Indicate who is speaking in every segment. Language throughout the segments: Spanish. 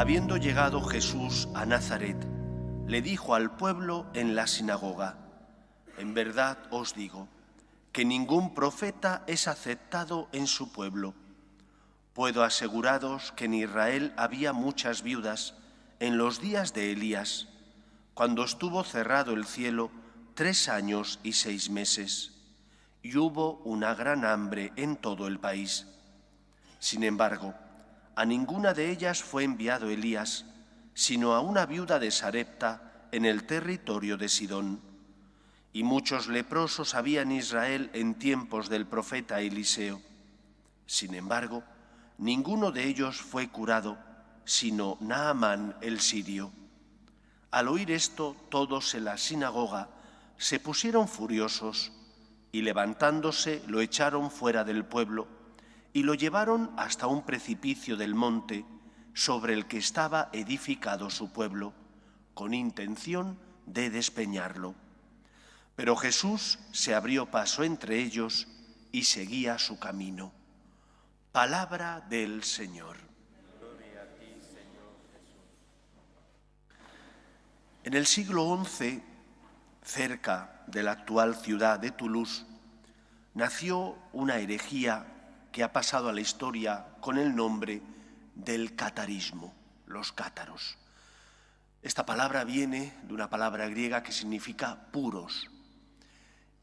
Speaker 1: Habiendo llegado Jesús a Nazaret, le dijo al pueblo en la sinagoga: en verdad os digo que ningún profeta es aceptado en su pueblo. Puedo aseguraros que en Israel había muchas viudas en los días de Elías, cuando estuvo cerrado el cielo 3 años y 6 meses, y hubo una gran hambre en todo el país. Sin embargo, a ninguna de ellas fue enviado Elías, sino a una viuda de Sarepta en el territorio de Sidón. Y muchos leprosos había en Israel en tiempos del profeta Eliseo. Sin embargo, ninguno de ellos fue curado, sino Naamán el sirio. Al oír esto, todos en la sinagoga se pusieron furiosos y levantándose lo echaron fuera del pueblo y lo llevaron hasta un precipicio del monte sobre el que estaba edificado su pueblo, con intención de despeñarlo. Pero Jesús se abrió paso entre ellos y seguía su camino. Palabra del Señor.
Speaker 2: Gloria a ti, Señor Jesús.
Speaker 1: En el siglo XI, cerca de la actual ciudad de Toulouse, nació una herejía que ha pasado a la historia con el nombre del catarismo, los cátaros. Esta palabra viene de una palabra griega que significa puros.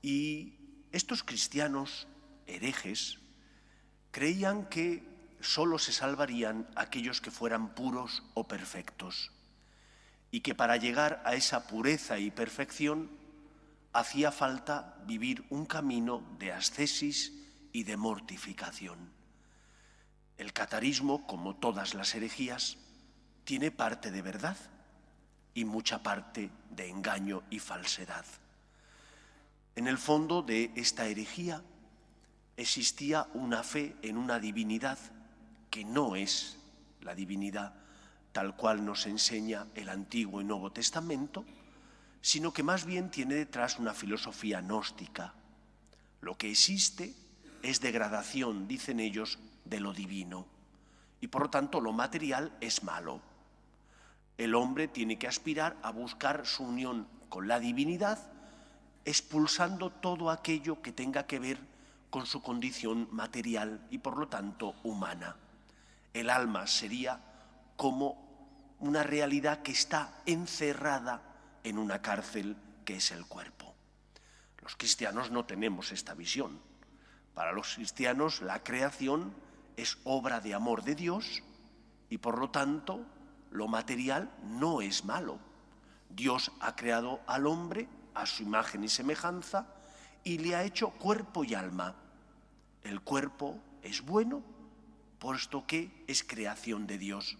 Speaker 1: Y estos cristianos herejes creían que solo se salvarían aquellos que fueran puros o perfectos, y que para llegar a esa pureza y perfección hacía falta vivir un camino de ascesis y de mortificación. El catarismo, como todas las herejías, tiene parte de verdad y mucha parte de engaño y falsedad. En el fondo de esta herejía existía una fe en una divinidad que no es la divinidad tal cual nos enseña el Antiguo y Nuevo Testamento, sino que más bien tiene detrás una filosofía gnóstica. Lo que existe es degradación, dicen ellos, de lo divino, y por lo tanto lo material es malo. El hombre tiene que aspirar a buscar su unión con la divinidad, expulsando todo aquello que tenga que ver con su condición material y por lo tanto humana. El alma sería como una realidad que está encerrada en una cárcel que es el cuerpo. Los cristianos no tenemos esta visión. Para los cristianos la creación es obra de amor de Dios y por lo tanto lo material no es malo. Dios ha creado al hombre a su imagen y semejanza y le ha hecho cuerpo y alma. El cuerpo es bueno, puesto que es creación de Dios.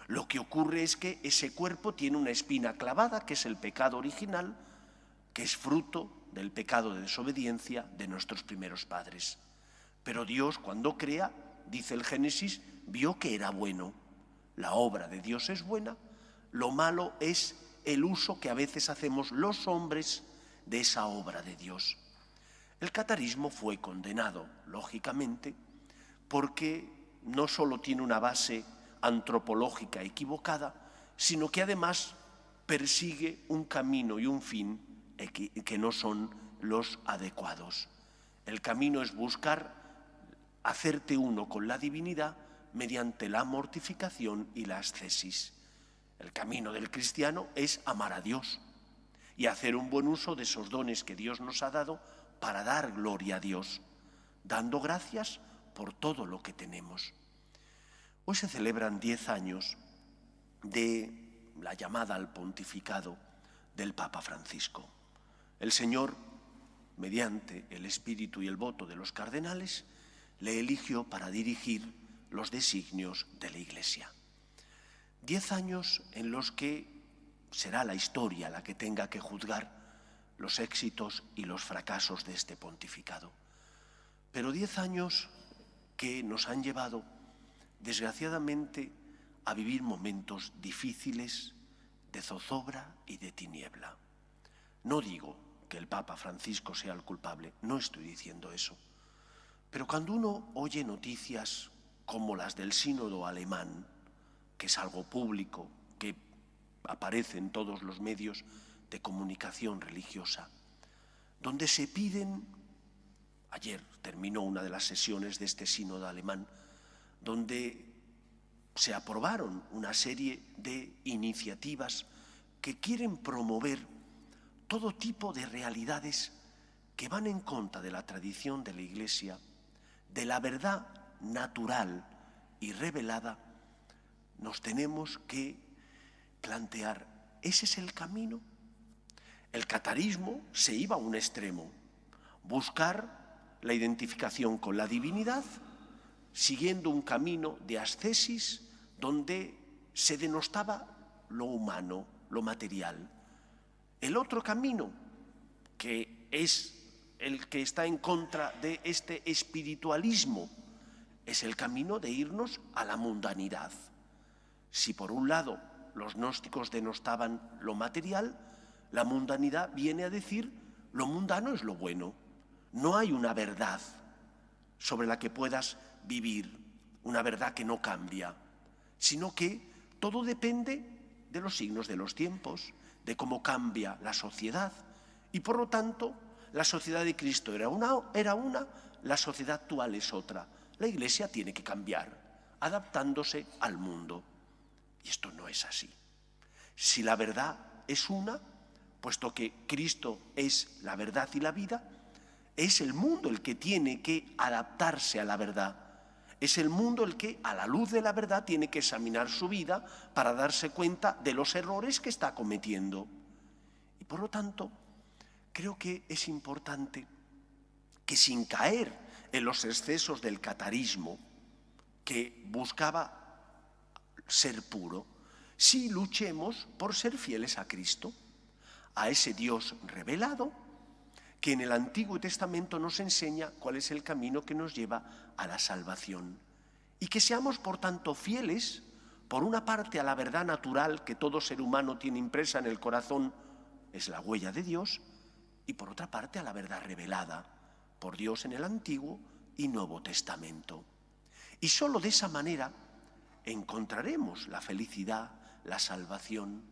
Speaker 1: Lo que ocurre es que ese cuerpo tiene una espina clavada, que es el pecado original, que es fruto del pecado de desobediencia de nuestros primeros padres. Pero Dios, cuando crea, dice el Génesis, vio que era bueno. La obra de Dios es buena, lo malo es el uso que a veces hacemos los hombres de esa obra de Dios. El catarismo fue condenado, lógicamente, porque no solo tiene una base antropológica equivocada, sino que además persigue un camino y un fin que no son los adecuados. El camino es buscar hacerte uno con la divinidad mediante la mortificación y la ascesis. El camino del cristiano es amar a Dios y hacer un buen uso de esos dones que Dios nos ha dado para dar gloria a Dios, dando gracias por todo lo que tenemos. Hoy se celebran 10 años de la llamada al pontificado del Papa Francisco. El Señor, mediante el espíritu y el voto de los cardenales, le eligió para dirigir los designios de la Iglesia. 10 años en los que será la historia la que tenga que juzgar los éxitos y los fracasos de este pontificado. Pero 10 años que nos han llevado, desgraciadamente, a vivir momentos difíciles de zozobra y de tiniebla. No digo que el Papa Francisco sea el culpable, no estoy diciendo eso. Pero cuando uno oye noticias como las del sínodo alemán, que es algo público, que aparece en todos los medios de comunicación religiosa, donde se piden, ayer terminó una de las sesiones de este sínodo alemán, donde se aprobaron una serie de iniciativas que quieren promover todo tipo de realidades que van en contra de la tradición de la Iglesia, de la verdad natural y revelada. Nos tenemos que plantear, ¿ese es el camino? El catarismo se iba a un extremo, buscar la identificación con la divinidad, siguiendo un camino de ascesis donde se denostaba lo humano, lo material. El otro camino, que es el que está en contra de este espiritualismo, es el camino de irnos a la mundanidad. Si por un lado los gnósticos denostaban lo material, la mundanidad viene a decir lo mundano es lo bueno. No hay una verdad sobre la que puedas vivir, una verdad que no cambia, sino que todo depende de los signos de los tiempos, de cómo cambia la sociedad. Y por lo tanto, la sociedad de Cristo era una, la sociedad actual es otra. La Iglesia tiene que cambiar, adaptándose al mundo. Y esto no es así. Si la verdad es una, puesto que Cristo es la verdad y la vida, es el mundo el que tiene que adaptarse a la verdad. Es el mundo el que, a la luz de la verdad, tiene que examinar su vida para darse cuenta de los errores que está cometiendo. Y por lo tanto, creo que es importante que, sin caer en los excesos del catarismo, que buscaba ser puro, sí luchemos por ser fieles a Cristo, a ese Dios revelado, que en el Antiguo Testamento nos enseña cuál es el camino que nos lleva a la salvación. Y que seamos, por tanto, fieles, por una parte, a la verdad natural que todo ser humano tiene impresa en el corazón, es la huella de Dios, y por otra parte, a la verdad revelada por Dios en el Antiguo y Nuevo Testamento. Y solo de esa manera encontraremos la felicidad, la salvación,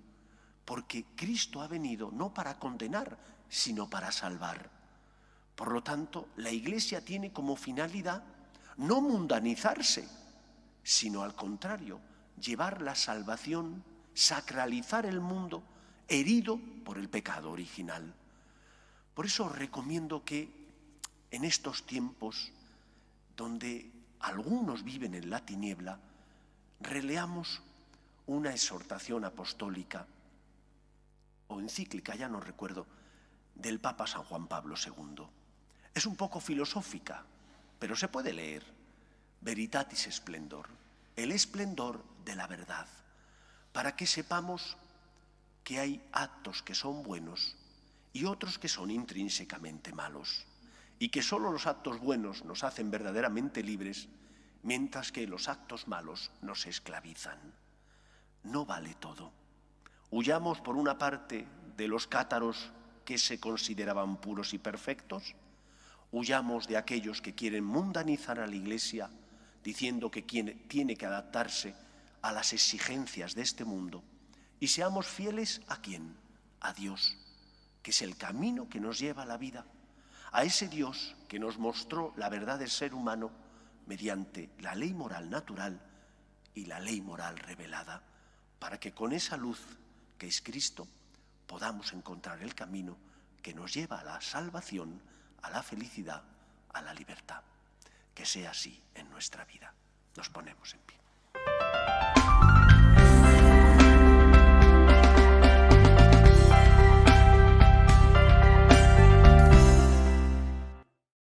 Speaker 1: porque Cristo ha venido no para condenar, sino para salvar. Por lo tanto, la Iglesia tiene como finalidad no mundanizarse, sino al contrario, llevar la salvación, sacralizar el mundo herido por el pecado original. Por eso os recomiendo que en estos tiempos donde algunos viven en la tiniebla, releamos una exhortación apostólica o encíclica, ya no recuerdo, del Papa San Juan Pablo II. Es un poco filosófica, pero se puede leer. Veritatis Splendor, el esplendor de la verdad, para que sepamos que hay actos que son buenos y otros que son intrínsecamente malos, y que solo los actos buenos nos hacen verdaderamente libres, mientras que los actos malos nos esclavizan. No vale todo. Huyamos por una parte de los cátaros que se consideraban puros y perfectos, huyamos de aquellos que quieren mundanizar a la Iglesia, diciendo que tiene que adaptarse a las exigencias de este mundo, y seamos fieles ¿a quién? A Dios, que es el camino que nos lleva a la vida, a ese Dios que nos mostró la verdad del ser humano mediante la ley moral natural y la ley moral revelada, para que con esa luz que es Cristo podamos encontrar el camino que nos lleva a la salvación, a la felicidad, a la libertad. Que sea así en nuestra vida. Nos ponemos en pie.